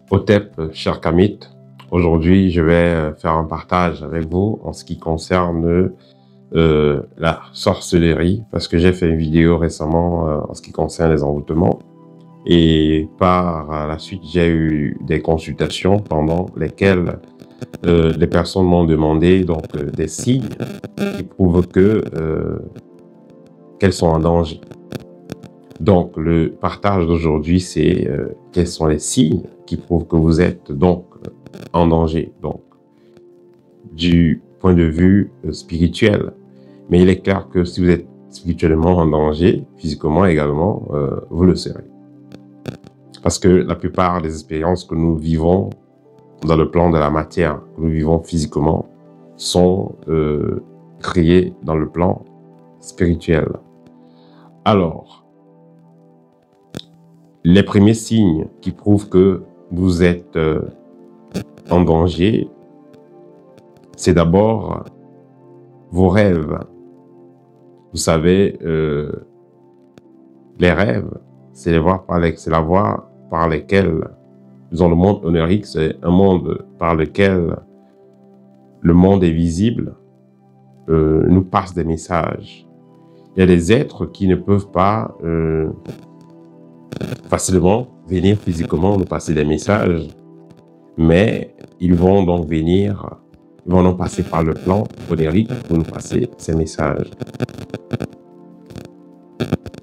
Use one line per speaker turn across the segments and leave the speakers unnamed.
Hotep, cher Kamit, aujourd'hui je vais faire un partage avec vous en ce qui concerne la sorcellerie, parce que j'ai fait une vidéo récemment en ce qui concerne les envoûtements et par la suite j'ai eu des consultations pendant lesquelles les personnes m'ont demandé des signes qui prouvent qu'elles sont en danger. Donc, le partage d'aujourd'hui, c'est quels sont les signes qui prouvent que vous êtes donc en danger, donc du point de vue spirituel. Mais il est clair que si vous êtes spirituellement en danger, physiquement également, vous le serez. Parce que la plupart des expériences que nous vivons dans le plan de la matière, que nous vivons physiquement, sont créées dans le plan spirituel. Alors, les premiers signes qui prouvent que vous êtes en danger, c'est d'abord vos rêves. Vous savez, les rêves, c'est la voie par lesquelles, disons, le monde onirique, c'est un monde par lequel le monde invisible nous passe des messages. Il y a des êtres qui ne peuvent pas facilement venir physiquement nous passer des messages, mais ils vont donc venir, ils vont donc passer par le plan onirique pour nous passer ces messages.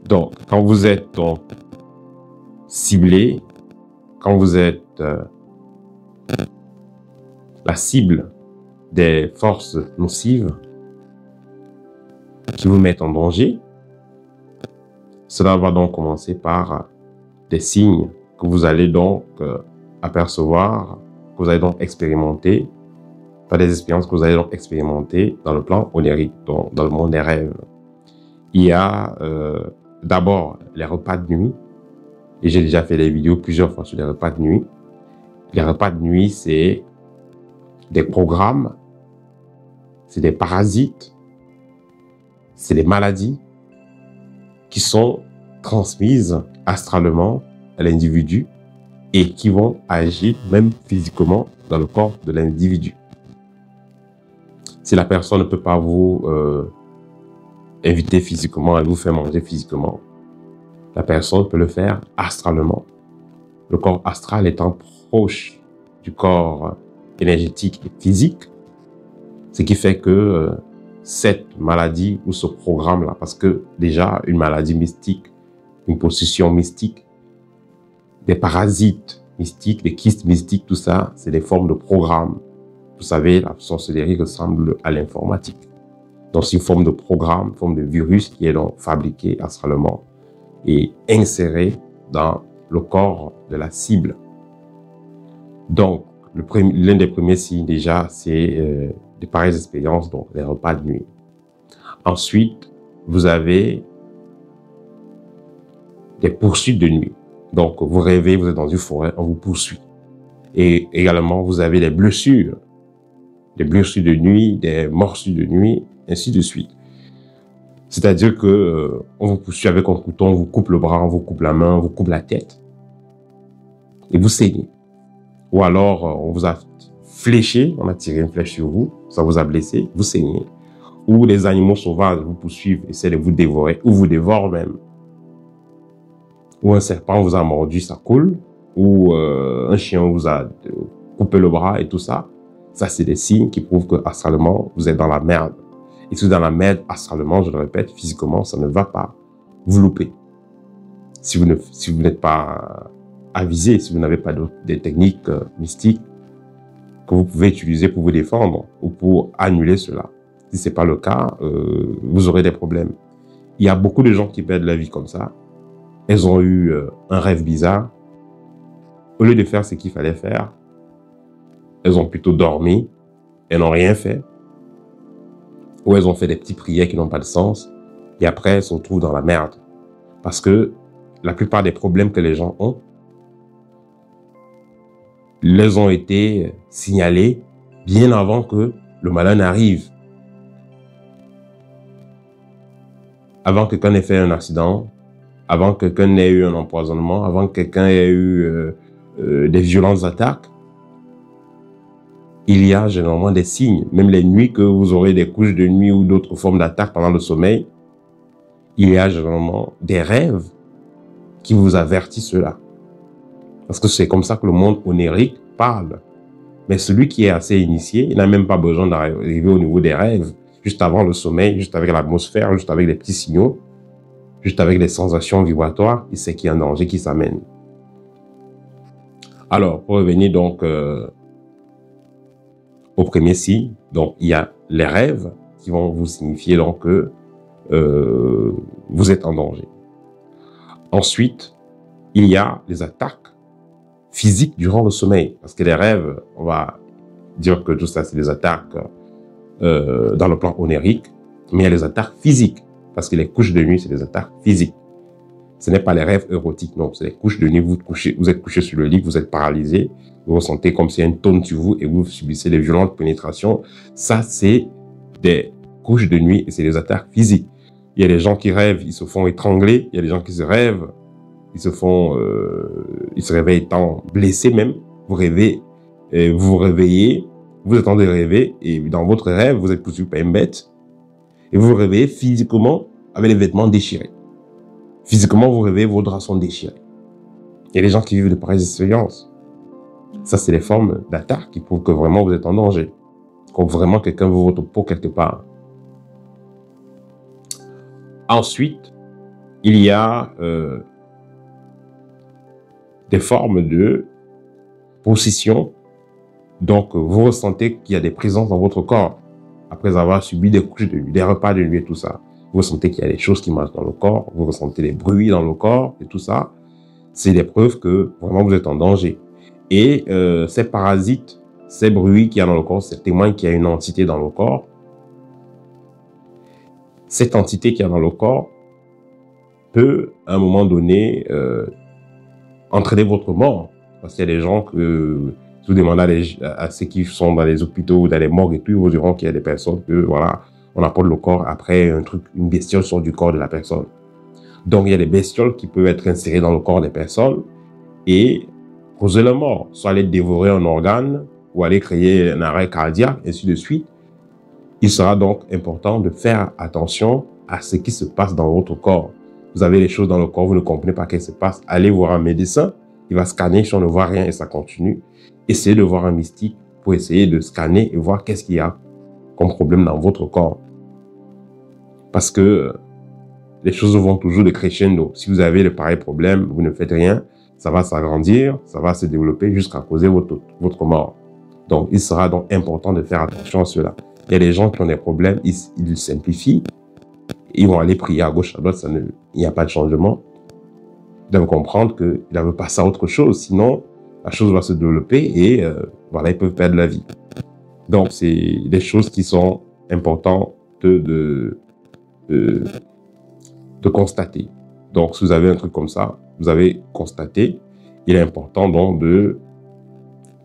Donc, quand vous êtes donc ciblé, quand vous êtes la cible des forces nocives qui vous mettent en danger, cela va donc commencer par des signes que vous allez donc apercevoir, que vous allez donc expérimenter, par des expériences que vous allez donc expérimenter dans le plan onirique, donc dans le monde des rêves. Il y a d'abord les repas de nuit, et j'ai déjà fait des vidéos plusieurs fois sur les repas de nuit. Les repas de nuit, c'est des programmes, c'est des parasites, c'est des maladies qui sont transmises astralement à l'individu et qui vont agir même physiquement dans le corps de l'individu. Si la personne ne peut pas vous inviter physiquement, elle vous fait manger physiquement, la personne peut le faire astralement. Le corps astral étant proche du corps énergétique et physique, ce qui fait que cette maladie ou ce programme-là, parce que déjà une maladie mystique, une possession mystique, des parasites mystiques, des kystes mystiques, tout ça, c'est des formes de programmes. Vous savez, la sorcellerie ressemble à l'informatique. Donc, c'est une forme de programme, une forme de virus qui est donc fabriqué astralement et inséré dans le corps de la cible. Donc, l'un des premiers signes déjà, c'est de pareilles expériences, donc les repas de nuit. Ensuite, vous avez des poursuites de nuit. Donc, vous rêvez, vous êtes dans une forêt, on vous poursuit. Et également, vous avez des blessures de nuit, des morsures de nuit, ainsi de suite. C'est-à-dire que on vous poursuit avec un couteau, on vous coupe le bras, on vous coupe la main, on vous coupe la tête. Et vous saignez. Ou alors, on vous a fléché, on a tiré une flèche sur vous, ça vous a blessé, vous saignez. Ou les animaux sauvages vous poursuivent, essaient de vous dévorer, ou vous dévorent même. Ou un serpent vous a mordu, ça coule. Ou un chien vous a coupé le bras et tout ça. Ça, c'est des signes qui prouvent que astralement, vous êtes dans la merde. Et si vous êtes dans la merde astralement, je le répète, physiquement, ça ne va pas. Vous loupez. Si vous n'êtes pas avisé, si vous n'avez pas des techniques mystiques que vous pouvez utiliser pour vous défendre ou pour annuler cela. Si ce n'est pas le cas, vous aurez des problèmes. Il y a beaucoup de gens qui perdent la vie comme ça. Elles ont eu un rêve bizarre. Au lieu de faire ce qu'il fallait faire, elles ont plutôt dormi. Elles n'ont rien fait. Ou elles ont fait des petites prières qui n'ont pas de sens. Et après, elles se retrouvent dans la merde. Parce que la plupart des problèmes que les gens ont, les ont été signalés bien avant que le malin n'arrive. Avant que quelqu'un n'ait fait un accident, avant que quelqu'un n'ait eu un empoisonnement, avant que quelqu'un ait eu des violentes attaques, il y a généralement des signes. Même les nuits que vous aurez des couches de nuit ou d'autres formes d'attaques pendant le sommeil, il y a généralement des rêves qui vous avertissent cela. Parce que c'est comme ça que le monde onirique parle. Mais celui qui est assez initié, il n'a même pas besoin d'arriver au niveau des rêves, juste avant le sommeil, juste avec l'atmosphère, juste avec les petits signaux, juste avec les sensations vibratoires, il sait qu'il y a un danger qui s'amène. Alors, pour revenir donc au premier signe, donc il y a les rêves qui vont vous signifier donc que vous êtes en danger. Ensuite, il y a les attaques physiques durant le sommeil. Parce que les rêves, on va dire que tout ça, c'est des attaques dans le plan onirique, mais il y a les attaques physiques. Parce que les couches de nuit, c'est des attaques physiques. Ce n'est pas les rêves érotiques, non. C'est les couches de nuit, vous êtes couché sur le lit, vous êtes paralysé, vous ressentez comme s'il y a une tonne sur vous et vous subissez des violentes pénétrations. Ça, c'est des couches de nuit et c'est des attaques physiques. Il y a des gens qui rêvent, ils se font étrangler. Il y a des gens qui se rêvent, ils se réveillent étant blessés même. Vous rêvez, vous vous réveillez, vous êtes en train de rêver et dans votre rêve, vous êtes poursuivi par une bête et vous vous réveillez physiquement avec les vêtements déchirés. Physiquement, vous rêvez, vos draps sont déchirés. Il y a des gens qui vivent de pareilles expériences. Ça, c'est les formes d'attaque qui prouvent que vraiment vous êtes en danger. Comme vraiment quelqu'un veut votre peau quelque part. Ensuite, il y a des formes de possession. Donc, vous ressentez qu'il y a des présences dans votre corps après avoir subi des couches de nuit, des repas de nuit et tout ça. Vous ressentez qu'il y a des choses qui marchent dans le corps, vous ressentez des bruits dans le corps et tout ça. C'est des preuves que vraiment vous êtes en danger. Et ces parasites, ces bruits qu'il y a dans le corps, ça témoigne qu'il y a une entité dans le corps. Cette entité qu'il y a dans le corps peut, à un moment donné, entraîner votre mort. Parce qu'il y a des gens que, si vous demandez à ceux qui sont dans les hôpitaux ou dans les morgues et tout, ils vous diront qu'il y a des personnes que, voilà, on apporte le corps après une bestiole sort du corps de la personne. Donc, il y a des bestioles qui peuvent être insérées dans le corps des personnes et causer la mort. Soit aller dévorer un organe ou aller créer un arrêt cardiaque, ainsi de suite. Il sera donc important de faire attention à ce qui se passe dans votre corps. Vous avez des choses dans le corps, vous ne comprenez pas qu'est-ce qui se passe. Allez voir un médecin, il va scanner, si on ne voit rien et ça continue. Essayez de voir un mystique pour essayer de scanner et voir qu'est-ce qu'il y a comme problème dans votre corps. Parce que les choses vont toujours de crescendo. Si vous avez de pareils problèmes, vous ne faites rien, ça va s'agrandir, ça va se développer jusqu'à causer votre mort. Donc, il sera donc important de faire attention à cela. Il y a des gens qui ont des problèmes, ils simplifient, ils vont aller prier à gauche, à droite, il n'y a pas de changement. Ils doivent comprendre qu'ils doivent passer à autre chose, sinon la chose va se développer et voilà, ils peuvent perdre la vie. Donc, c'est des choses qui sont importantes de constater. Donc, si vous avez un truc comme ça, vous avez constaté, il est important donc de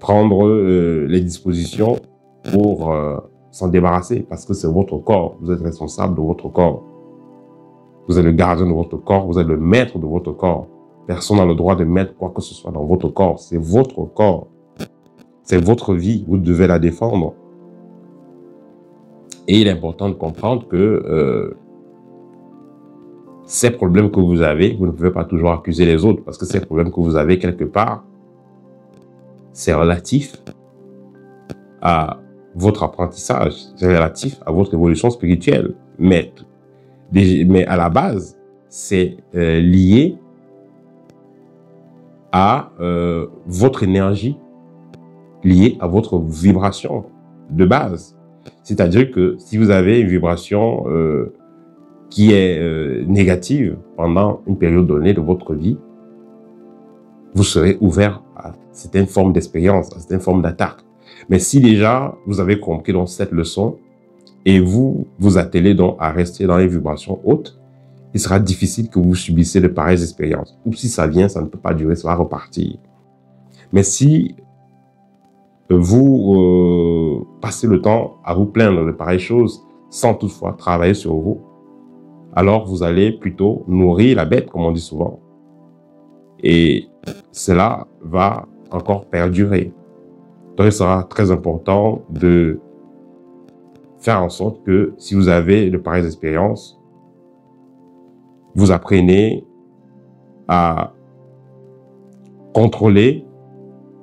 prendre les dispositions pour s'en débarrasser parce que c'est votre corps. Vous êtes responsable de votre corps. Vous êtes le gardien de votre corps, vous êtes le maître de votre corps. Personne n'a le droit de mettre quoi que ce soit dans votre corps. C'est votre corps. C'est votre vie. Vous devez la défendre. Et il est important de comprendre que ces problèmes que vous avez, vous ne pouvez pas toujours accuser les autres parce que ces problèmes que vous avez quelque part, c'est relatif à votre apprentissage, c'est relatif à votre évolution spirituelle. Mais à la base, c'est lié à votre énergie, lié à votre vibration de base. C'est-à-dire que si vous avez une vibration qui est négative pendant une période donnée de votre vie, vous serez ouvert à certaines formes d'expérience, à certaines formes d'attaque. Mais si déjà vous avez compris dans cette leçon et vous vous attelez donc à rester dans les vibrations hautes, il sera difficile que vous subissiez de pareilles expériences. Ou si ça vient, ça ne peut pas durer, ça va repartir. Mais si vous passez le temps à vous plaindre de pareilles choses sans toutefois travailler sur vous, alors vous allez plutôt nourrir la bête, comme on dit souvent. Et cela va encore perdurer. Donc, il sera très important de faire en sorte que si vous avez de pareilles expériences, vous apprenez à contrôler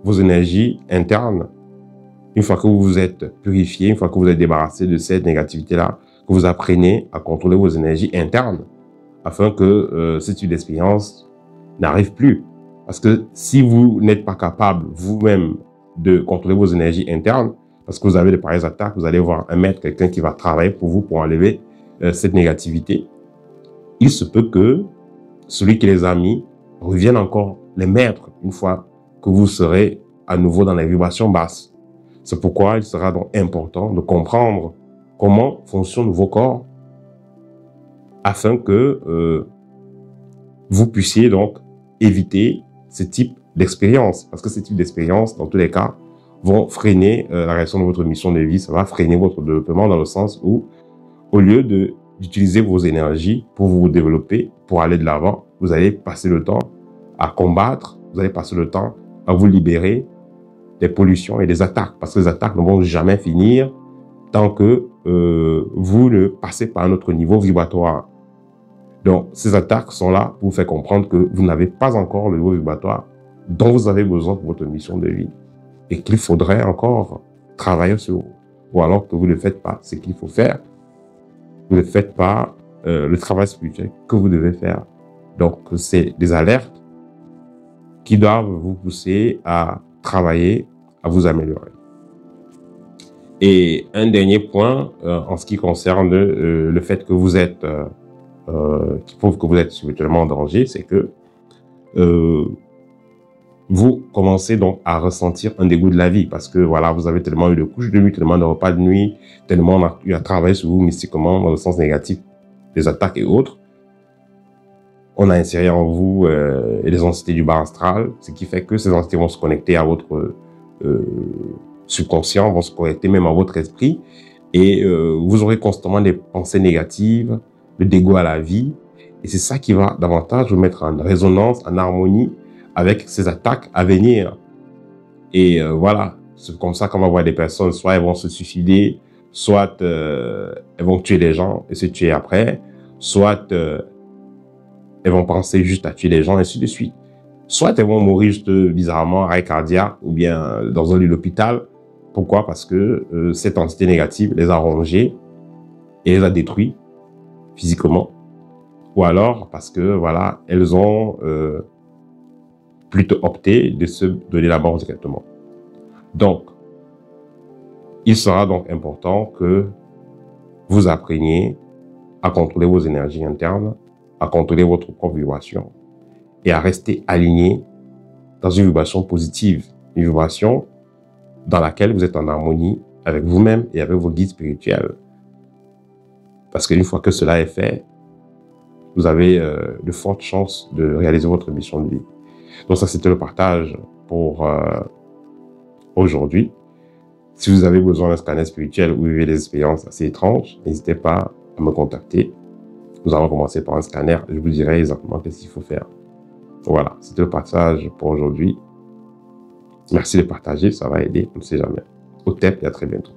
vos énergies internes. Une fois que vous vous êtes purifié, une fois que vous êtes débarrassé de cette négativité-là, que vous apprenez à contrôler vos énergies internes afin que ce type d'expérience n'arrive plus. Parce que si vous n'êtes pas capable vous-même de contrôler vos énergies internes, parce que vous avez de pareilles attaques, vous allez voir un maître, quelqu'un qui va travailler pour vous pour enlever cette négativité. Il se peut que celui qui les a mis revienne encore les maîtres une fois que vous serez à nouveau dans les vibrations basses. C'est pourquoi il sera donc important de comprendre comment fonctionnent vos corps afin que vous puissiez donc éviter ce type d'expérience. Parce que ce type d'expérience, dans tous les cas, vont freiner la réalisation de votre mission de vie. Ça va freiner votre développement dans le sens où, au lieu d'utiliser vos énergies pour vous développer, pour aller de l'avant, vous allez passer le temps à combattre, vous allez passer le temps à vous libérer des pollutions et des attaques. Parce que les attaques ne vont jamais finir tant que vous ne passez pas à un autre niveau vibratoire. Donc, ces attaques sont là pour vous faire comprendre que vous n'avez pas encore le niveau vibratoire dont vous avez besoin pour votre mission de vie. Et qu'il faudrait encore travailler sur vous. Ou alors que vous ne faites pas ce qu'il faut faire. Vous ne faites pas le travail spirituel que vous devez faire. Donc, c'est des alertes qui doivent vous pousser à travailler, à vous améliorer. Et un dernier point, en ce qui concerne le fait que vous êtes, qui prouve que vous êtes spirituellement en danger, c'est que vous commencez donc à ressentir un dégoût de la vie parce que voilà, vous avez tellement eu de couches de nuit, tellement de repas de nuit, tellement on a eu à travailler sur vous mystiquement dans le sens négatif des attaques et autres. On a inséré en vous les entités du bas astral, ce qui fait que ces entités vont se connecter à votre subconscient, vont se connecter même à votre esprit et vous aurez constamment des pensées négatives, le dégoût à la vie et c'est ça qui va davantage vous mettre en résonance, en harmonie avec ces attaques à venir. Et voilà, c'est comme ça qu'on va voir des personnes, soit elles vont se suicider, soit elles vont tuer les gens et se tuer après, soit elles vont penser juste à tuer les gens, et ainsi de suite. Soit elles vont mourir juste bizarrement, arrêt cardiaque, ou bien dans un lit d'hôpital. Pourquoi? Parce que cette entité négative les a rongées et les a détruits physiquement. Ou alors parce que, voilà, elles ont plutôt opté de se donner la mort directement. Donc, il sera donc important que vous appreniez à contrôler vos énergies internes, à contrôler votre propre vibration et à rester aligné dans une vibration positive, une vibration dans laquelle vous êtes en harmonie avec vous-même et avec vos guides spirituels. Parce qu'une fois que cela est fait, vous avez de fortes chances de réaliser votre mission de vie. Donc ça, c'était le partage pour aujourd'hui. Si vous avez besoin d'un scanner spirituel ou vivez des expériences assez étranges, n'hésitez pas à me contacter. Nous allons commencer par un scanner. Je vous dirai exactement qu'est-ce qu'il faut faire. Voilà, c'était le partage pour aujourd'hui. Merci de partager, ça va aider, on ne sait jamais. Au TEP et à très bientôt.